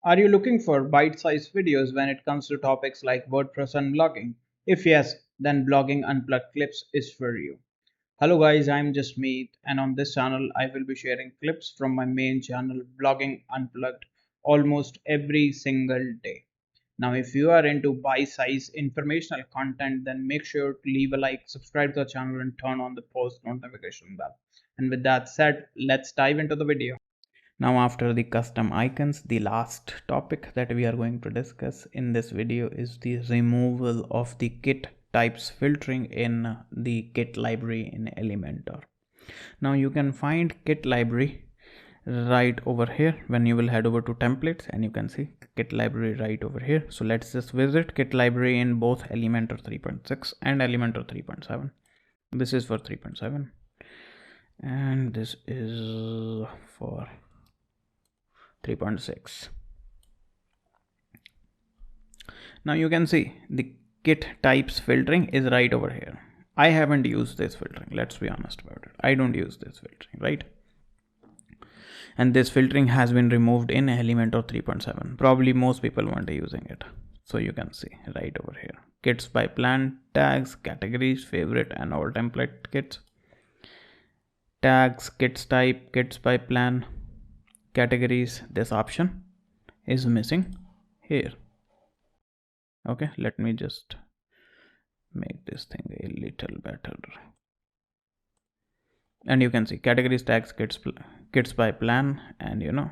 Are you looking for bite-sized videos when it comes to topics like WordPress and blogging? If yes, then Blogging Unplugged Clips is for you. Hello guys, I'm Jasmeet, and on this channel I will be sharing clips from my main channel Blogging Unplugged almost every single day. Now if you are into bite-sized informational content, then make sure to leave a like, subscribe to the channel and turn on the post notification bell. And with that said, let's dive into the video. Now after the custom icons, the last topic that we are going to discuss in this video is the removal of the kit types filtering in the kit library in Elementor. Now you can find kit library right over here when you will head over to templates, and you can see kit library right over here. So let's just visit kit library in both Elementor 3.6 and Elementor 3.7. This is for 3.7 and this is for 3.6. Now you can see the kit types filtering is right over here. I haven't used this filtering, let's be honest about it. I don't use this filtering, right? And this filtering has been removed in Elementor 3.7. Probably most people won't be using it. So you can see right over here, kits by plan, tags, categories, favorite and all template kits, tags, kits type, kits by plan, categories. This option is missing here. Okay, let me just make this thing a little better, and you can see categories, tags, kits by plan, and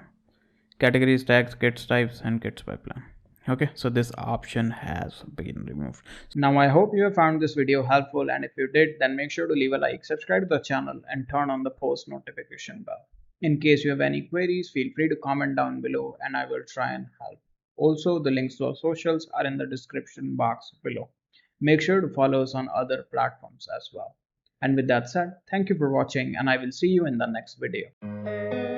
categories, tags, kits types and kits by plan. Okay, so this option has been removed. Now I hope you have found this video helpful, and if you did, then make sure to leave a like, subscribe to the channel and turn on the post notification bell. In case you have any queries, feel free to comment down below and I will try and help. Also, the links to our socials are in the description box below. Make sure to follow us on other platforms as well. And with that said, thank you for watching and I will see you in the next video.